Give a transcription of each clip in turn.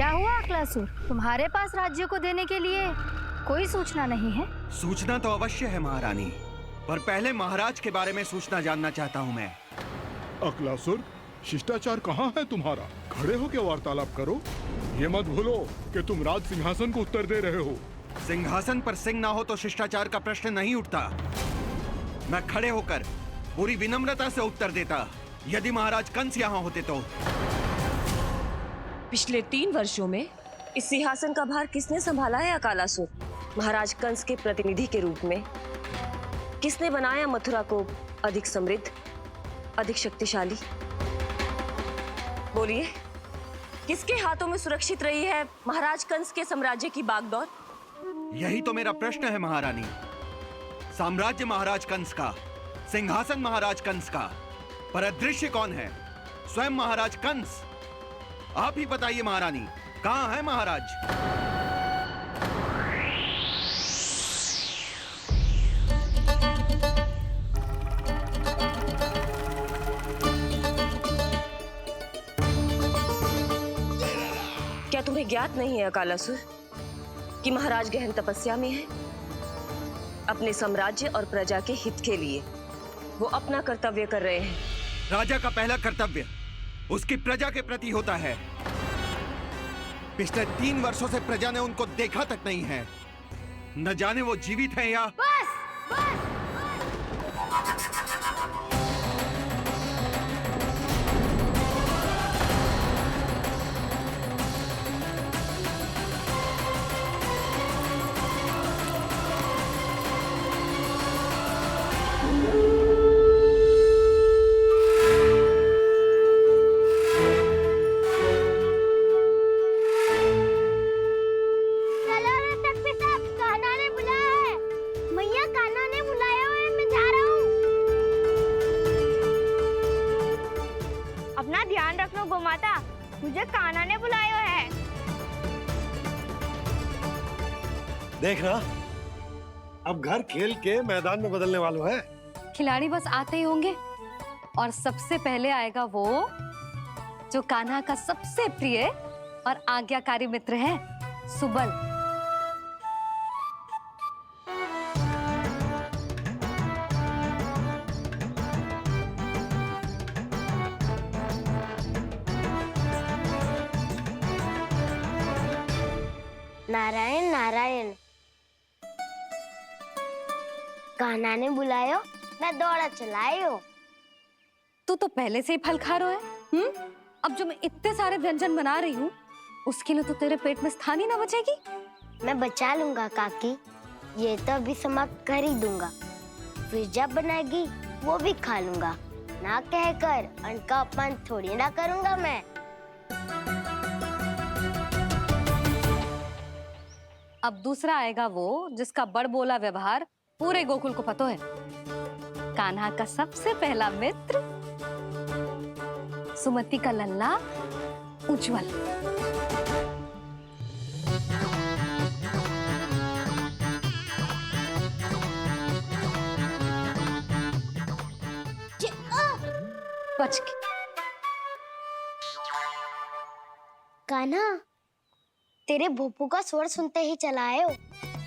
क्या हुआ अकलासुर? तुम्हारे पास राज्य को देने के लिए कोई सूचना नहीं है? सूचना तो अवश्य है महारानी, पर पहले महाराज के बारे में सूचना जानना चाहता हूँ मैं। अकलासुर, शिष्टाचार कहाँ है तुम्हारा? खड़े होकर वार्तालाप करो। ये मत भूलो कि तुम राज सिंहासन को उत्तर दे रहे हो। सिंहासन पर सिंह ना हो तो शिष्टाचार का प्रश्न नहीं उठता। मैं खड़े होकर पूरी विनम्रता से उत्तर देता यदि महाराज कंस यहाँ होते तो। पिछले 3 वर्षों में इस सिंहासन का भार किसने संभाला है अकालासुर? महाराज कंस के प्रतिनिधि के रूप में किसने बनाया मथुरा को अधिक समृद्ध, अधिक शक्तिशाली? बोलिए, किसके हाथों में सुरक्षित रही है महाराज कंस के साम्राज्य की बागडोर? यही तो मेरा प्रश्न है महारानी। साम्राज्य महाराज कंस का, सिंहासन महाराज कंस का, पर अदृश्य कौन है? स्वयं महाराज कंस। आप ही बताइए महारानी, कहाँ है महाराज? क्या तुम्हें ज्ञात नहीं है अकालासुर कि महाराज गहन तपस्या में है? अपने साम्राज्य और प्रजा के हित के लिए वो अपना कर्तव्य कर रहे हैं। राजा का पहला कर्तव्य उसकी प्रजा के प्रति होता है। पिछले 3 वर्षों से प्रजा ने उनको देखा तक नहीं है। न जाने वो जीवित हैं या... बस, बस। अपना ध्यान रखना गोमाता, मुझे कान्हा ने बुलाया है। देखना, अब घर खेल के मैदान में बदलने वालों है। खिलाड़ी बस आते ही होंगे और सबसे पहले आएगा वो जो कान्हा का सबसे प्रिय और आज्ञाकारी मित्र है, सुबल। नारायण नारायण, कान्हा ने बुलायो, मैं दौड़ा चलायो। तू तो पहले से ही फल खा रहा है। अब जो मैं इतने सारे व्यंजन बना रही हूँ उसके लिए तो तेरे पेट में स्थान ही ना बचेगी। मैं बचा लूंगा काकी, ये तो अभी समाप्त कर ही दूंगा, फिर जब बनाएगी वो भी खा लूंगा। ना कहकर अन्न का अपमान थोड़ी ना करूंगा मैं। अब दूसरा आएगा वो जिसका बड़ बोला व्यवहार पूरे गोकुल को पता है, कान्हा का सबसे पहला मित्र, सुमति का लल्ला उज्जवल। बच के। कान्हा, तेरे भोपू का स्वर सुनते ही चला आए हो।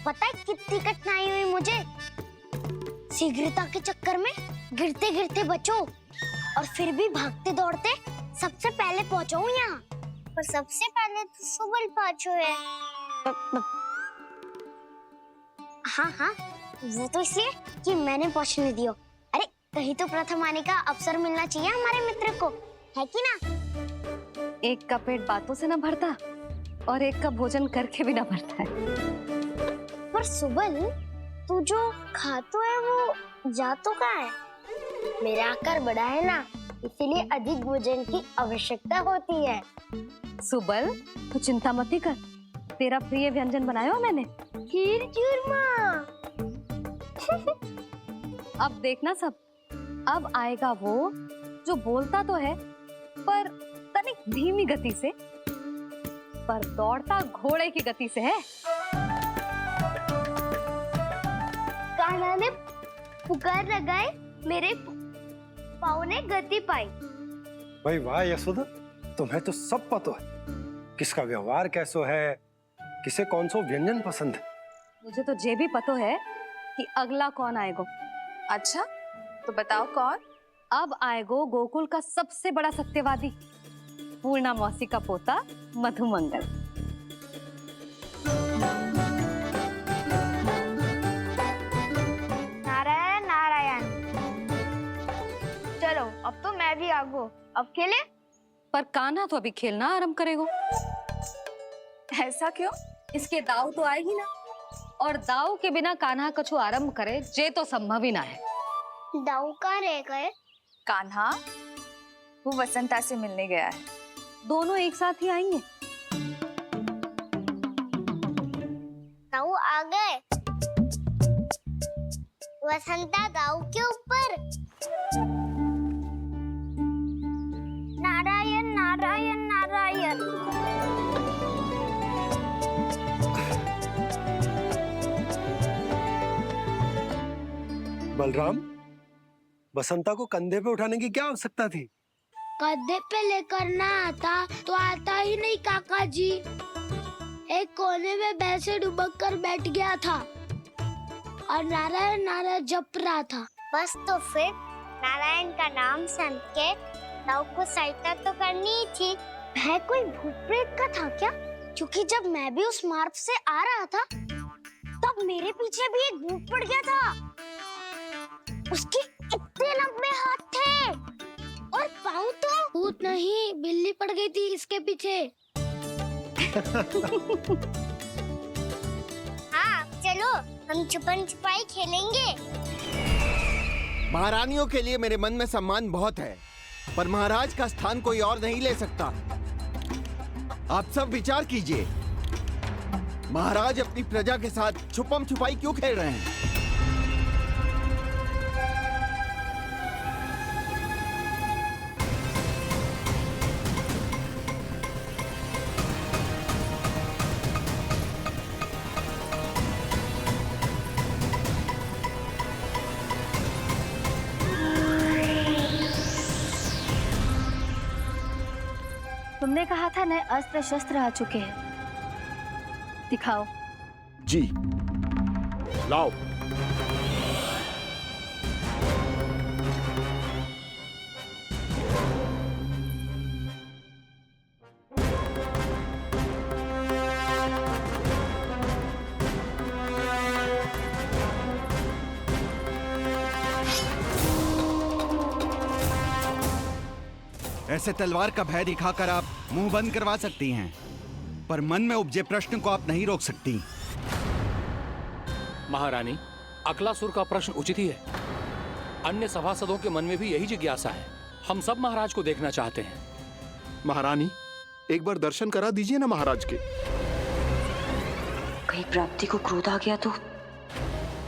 पता है कितनी कठिनाई हुई मुझे? शीघ्रता के चक्कर में गिरते गिरते बचो और फिर भी भागते दौड़ते सबसे पहले पहुंचो यहाँ। पर सबसे पहले तो सुबल पहुंचो है। हाँ हाँ, वो तो इसलिए कि मैंने पहुंचने दियो। अरे कहीं तो प्रथम आने का अवसर मिलना चाहिए हमारे मित्र को, है कि ना? एक का पेट बातों से ना भरता और एक का भोजन करके भी ना भरता है। पर सुबल, तू जो खातो है वो जातो का है। मेरा आकार बड़ा है ना, इसीलिए अधिक भोजन की आवश्यकता होती है। सुबल, तू चिंता मत कर, तेरा प्रिय व्यंजन बनाया हो मैंने, खीर चूरमा। अब देखना सब, अब आएगा वो जो बोलता तो है पर तनिक धीमी गति से, पर दौड़ता घोड़े की गति से है। कान्हा ने पुकार लगाए, मेरे पाँव ने गति पाई। भाई वाह यशोदा, तुम्हें तो सब पता है किसका व्यवहार कैसो है, किसे कौन सो व्यंजन पसंद है। मुझे तो ये भी पता है कि अगला कौन आएगो। अच्छा, तो बताओ कौन? अब आएगो गोकुल का सबसे बड़ा सत्यवादी, पूर्णा मौसी का पोता मधुमंगल। नारायण नारायण। चलो अब तो मैं भी आगो, अब खेले। पर कान्हा तो अभी खेलना आरंभ करेगो। ऐसा क्यों? इसके दाव तो आएगी ना, और दाव के बिना कान्हा कछु आरंभ करे जे तो संभव ही ना है। दाऊ कहाँ रह गए? कान्हा वो वसंता से मिलने गया है। दोनों एक साथ ही आएंगे। दाऊ आ गए। वसंता दाऊ के ऊपर। नारायण नारायण नारायण। बलराम, बसंता को कंधे पे उठाने की क्या आवश्यकता थी? कंधे पे लेकर ना आता तो आता ही नहीं काका जी। एक कोने में वैसे डुबक कर बैठ गया था और नारायण नारायण जप रहा था। बस तो फिर नारायण का नाम सुन के दाऊ को सहायता तो करनी ही थी। वह कोई भूत प्रेत का था क्या? क्योंकि जब मैं भी उस मार्ग से आ रहा था तब मेरे पीछे भी एक भूत पड़ गया था। उसके इतने लंबे हाथ थे और पाँव तो भूत नहीं, बिल्ली पड़ गई थी इसके पीछे। हाँ चलो हम छुपन छुपाई खेलेंगे। महारानियों के लिए मेरे मन में सम्मान बहुत है, पर महाराज का स्थान कोई और नहीं ले सकता। आप सब विचार कीजिए, महाराज अपनी प्रजा के साथ छुपम छुपाई क्यों खेल रहे हैं? तुमने कहा था नए अस्त्र शस्त्र आ चुके हैं, दिखाओ। जी लाओ। ऐसे तलवार का भय दिखाकर आप मुंह बंद करवा सकती हैं, पर मन में उपजे प्रश्न को आप नहीं रोक सकती। महारानी, अकलासुर का प्रश्न उचित ही है। अन्य सभासदों के मन में भी यही जिज्ञासा है। हम सब महाराज को देखना चाहते हैं। महारानी, एक बार दर्शन करा दीजिए ना महाराज के। कहीं प्राप्ति को क्रोध आ गया तो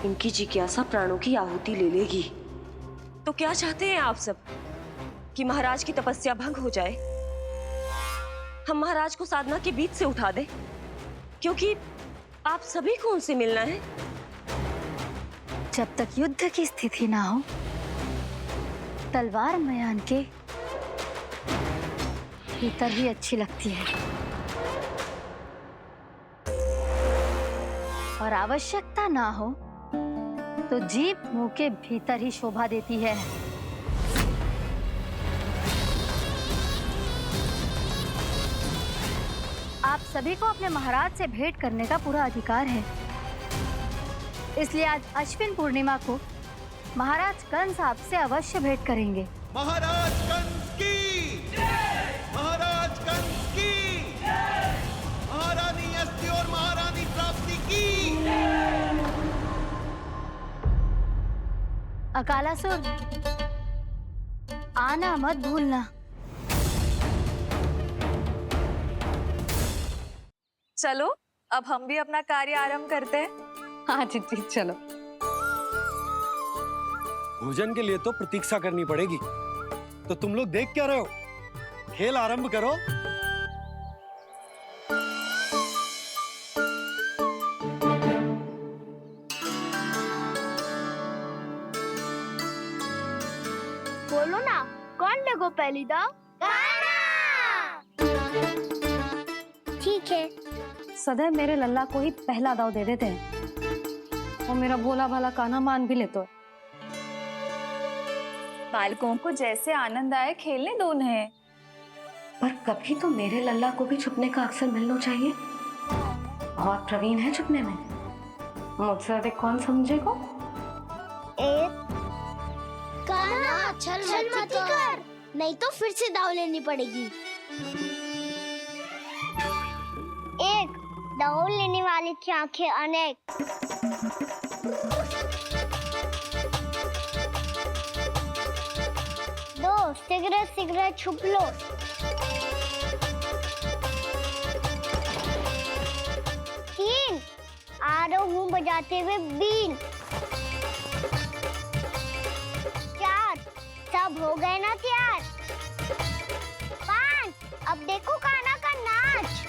इनकी जिज्ञासा प्राणों की आहुति ले लेगी। तो क्या चाहते हैं आप सब? कि महाराज की तपस्या भंग हो जाए? हम महाराज को साधना के बीच से उठा दें? क्योंकि आप सभी को उनसे मिलना है। जब तक युद्ध की स्थिति ना हो, तलवार मयान के भीतर ही अच्छी लगती है, और आवश्यकता ना हो तो जीभ मुंह के भीतर ही शोभा देती है। आप सभी को अपने महाराज से भेंट करने का पूरा अधिकार है, इसलिए आज अश्विन पूर्णिमा को महाराज कंस आपसे अवश्य भेंट करेंगे। महाराज कंस की जय! महाराज कंस की जय! महारानी अस्ति और महारानी प्राप्ति की जय! अकालासुर, आना मत भूलना। चलो अब हम भी अपना कार्य आरंभ करते हैं। हाँ जी जी, चलो। भोजन के लिए तो प्रतीक्षा करनी पड़ेगी, तो तुम लोग देख क्या रहे हो? खेल आरंभ करो। बोलो ना, कौन लगो पहली दाव? ठीक है। सदैव मेरे लल्ला को ही पहला दाव दे देते हैं और मेरा भोला भाला कान्हा मान भी लेते हैं। बालकों को जैसे आनंद आए खेलने दो उन्हें। पर कभी तो मेरे लल्ला को भी छुपने का अवसर मिलना चाहिए। बहुत प्रवीण है छुपने में, मुझसे अधिक कौन समझेगा? कान्हा छल मत कर, नहीं तो फिर से दाव लेनी पड़ेगी। एक दाव लेने वाले की आंखें अनेक। दो सिगरेट छुप लो। तीन आरो हूँ बजाते हुए बीन। चार सब हो गए ना तैयार। पांच अब देखो कान्हा का नाच।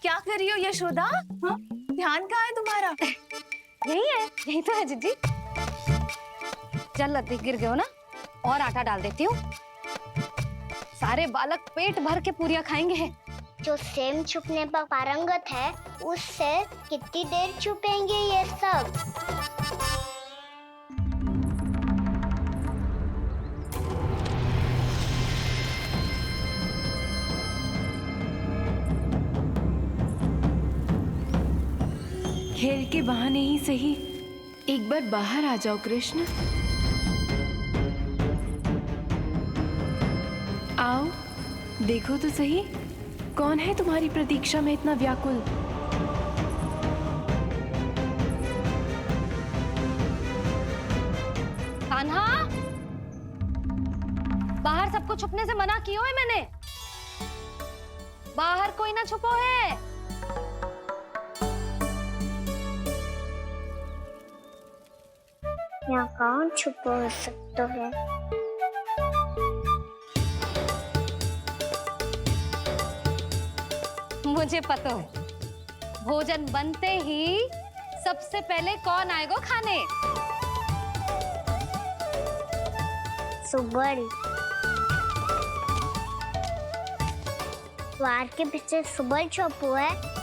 क्या कर रही हो यशोदा? हाँ? ध्यान कहाँ है तुम्हारा? यही है, यही तो है जीजी। चल लती गिर गए हो ना, और आटा डाल देती हूँ। सारे बालक पेट भर के पूरियां खाएंगे। जो सेम छुपने पर पारंगत है, उससे कितनी देर छुपेंगे ये सब? खेल के बहाने ही सही एक बार बाहर आ जाओ कृष्ण। आओ देखो तो सही, कौन है तुम्हारी प्रतीक्षा में इतना व्याकुल? कान्हा, बाहर सबको छुपने से मना किया है मैंने। बाहर कोई ना छुपो है। यहाँ कौन छुपा हो सकता है? मुझे पता है, भोजन बनते ही सबसे पहले कौन आएगा खाने? सुबल। द्वार के पीछे सुबल छुपा है।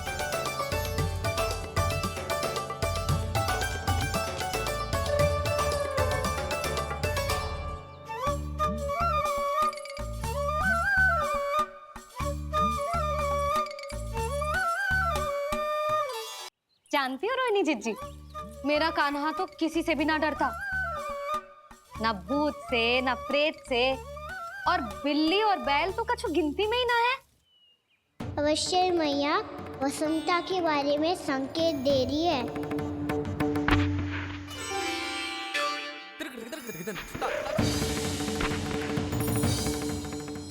जानती हो रोहिणी जीजी, मेरा कान्हा तो किसी से भी ना डरता, ना भूत से, ना प्रेत से, और बिल्ली और बैल तो कछु गिनती में ही ना है। अवश्य मैया वसंता के बारे में संकेत दे रही है।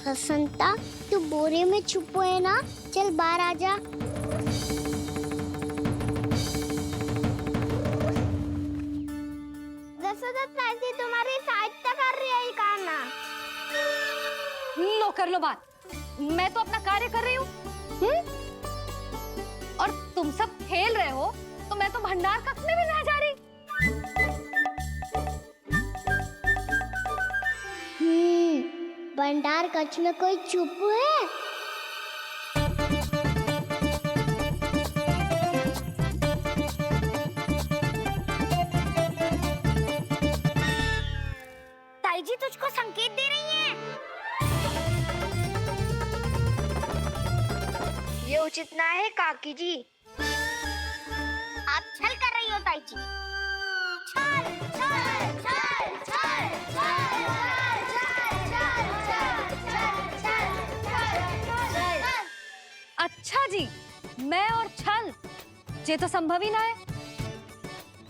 वसंता, तू बोरे में छुपो है ना? चल बाहर आ जा। तुम्हारी सहायता कर रही है कान्हा। लो कर लो बात, मैं तो अपना कार्य कर रही हूँ। और तुम सब खेल रहे हो तो मैं तो भंडार कक्ष में भी रह जा रही। भंडार कक्ष में कोई चुप है? ताई जी तुझको संकेत दे रही हैं। ये उचित ना है काकी जी। आप छल कर रही हो ताई जी। छल छल छल छल छल। अच्छा जी, मैं और छल, ये तो संभव ही ना है।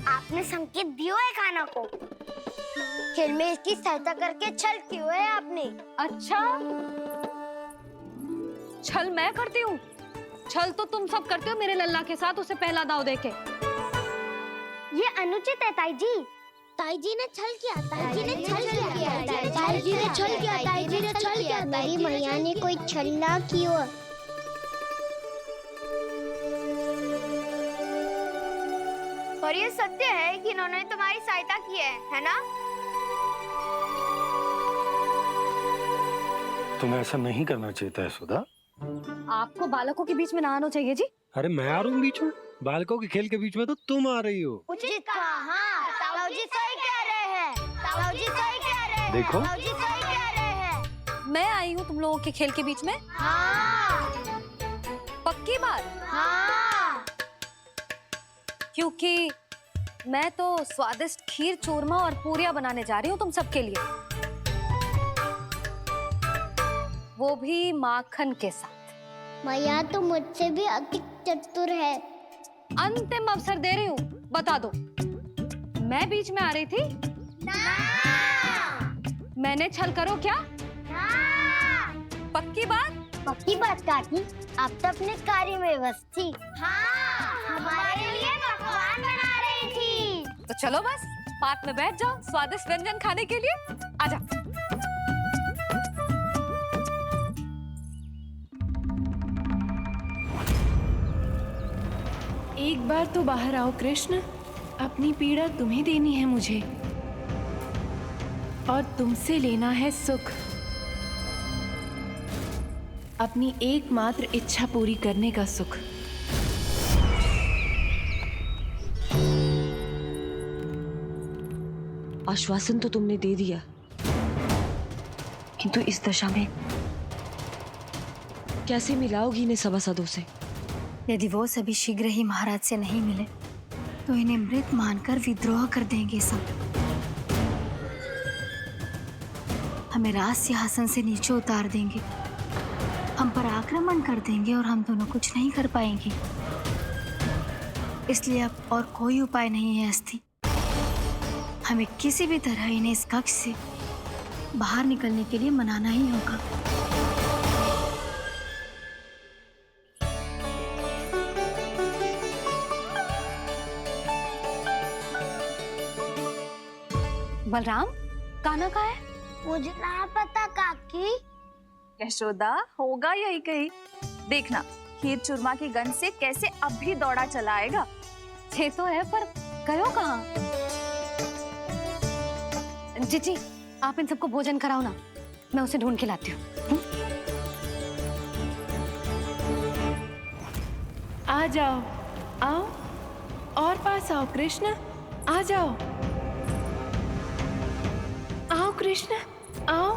आपने संकेत दिया है कान्हा को। खेल में इसकी सहायता करके छल क्यों है आपने? अच्छा, छल मैं करती हूँ? छल तो तुम सब करते हो मेरे लल्ला के साथ उसे पहला दाव देके। ये अनुचित है ताई जी। ताई जी ने छल किया। ताई जी ने छल किया। ताई ताई जी ने छल किया, ताई जी ने छल किया, मेरी मैया ने कोई छल ना किया। और ये सत्य है कि इन्होंने तुम्हारी सहायता की है ना? तुम्हें ऐसा नहीं करना चाहिए था यशोदा। आपको बालकों के बीच में ना आना चाहिए जी। अरे मैं आ रहा हूँ बीच में? बालकों के खेल के बीच में तो तुम आ रही हो। उचित कहा, ताऊ जी सही कह रहे हैं, ताऊ जी सही कह रहे हैं, देखो। ताऊ जी सही कह रहे हैं। मैं आई हूँ तुम लोगों के खेल के बीच में? हाँ। पक्की बात? हाँ। क्योंकि मैं तो स्वादिष्ट खीर, चूरमा और पूरियां बनाने जा रही हूँ तुम सबके लिए, वो भी माखन के साथ। मैया तो मुझसे भी अधिक चतुर है। अंतिम अवसर दे रही हूँ, बता दो, मैं बीच में आ रही थी? ना। मैंने छल करो क्या? ना। पक्की बात? पक्की बात काकी, आप तो अपने कार्य में व्यस्त थी। हाँ, हमारे लिए पकवान बना रही थी। तो चलो बस पार्क में बैठ जाओ स्वादिष्ट व्यंजन खाने के लिए। आजा। एक बार तो बाहर आओ कृष्ण, अपनी पीड़ा तुम्हें देनी है मुझे, और तुमसे लेना है सुख। अपनी एकमात्र इच्छा पूरी करने का सुख। आश्वासन तो तुमने दे दिया, किंतु इस दशा में कैसे मिलाओगी इन्हें सभासदों से? यदि वो सभी शीघ्र ही महाराज से नहीं मिले तो इन्हें मृत मानकर विद्रोह कर देंगे सब। हमें राज सिंहासन से नीचे उतार देंगे, हम पर आक्रमण कर देंगे और हम दोनों कुछ नहीं कर पाएंगे। इसलिए अब और कोई उपाय नहीं है अस्थि, हमें किसी भी तरह इन्हें इस कक्ष से बाहर निकलने के लिए मनाना ही होगा। बलराम, कान्हा कहाँ है? मुझे ना पता काकी। यशोदा, होगा यही कहीं। देखना खीर चूरमा की गंध से कैसे अब भी दौड़ा चला आएगा। छे तो है पर गयो कहाँ? जीजी, आप इन सबको भोजन कराओ ना, मैं उसे ढूंढ के लाती हूँ। आ जाओ, आओ और पास आओ कृष्ण, आ जाओ। आओ कृष्ण, आओ,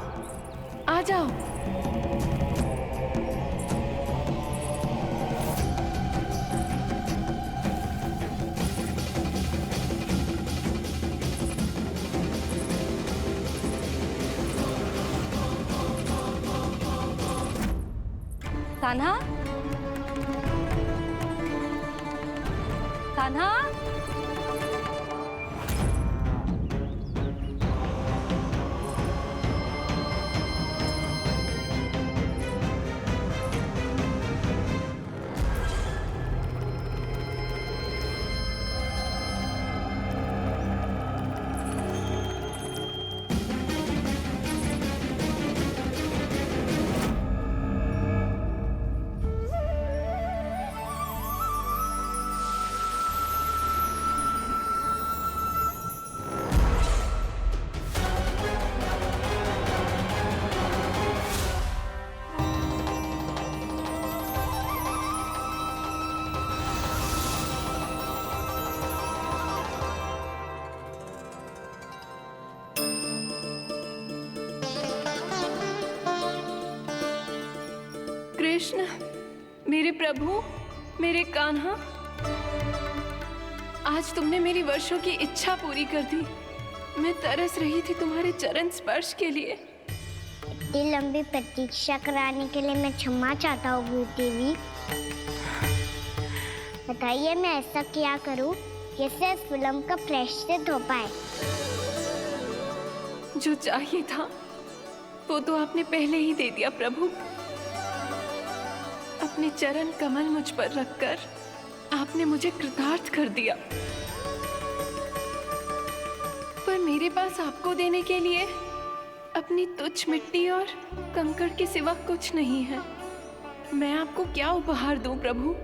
आ जाओ। कान्हा, कान्हा, कृष्ण, मेरे प्रभु, मेरे कान्हा, आज तुमने मेरी वर्षों की इच्छा पूरी कर दी। मैं तरस रही थी तुम्हारे चरण स्पर्श के लिए। इतनी लंबी प्रतीक्षा कराने के लिए मैं क्षमा चाहता हूँ देवी। बताइए मैं ऐसा क्या करूँ जिससे इस फिल्म का प्रायश्चित हो पाए? जो चाहिए था वो तो आपने पहले ही दे दिया प्रभु। अपने चरण कमल मुझ पर रखकर आपने मुझे कृतार्थ कर दिया, पर मेरे पास आपको देने के लिए अपनी तुच्छ मिट्टी और कंकड़ के सिवा कुछ नहीं है। मैं आपको क्या उपहार दूं प्रभु?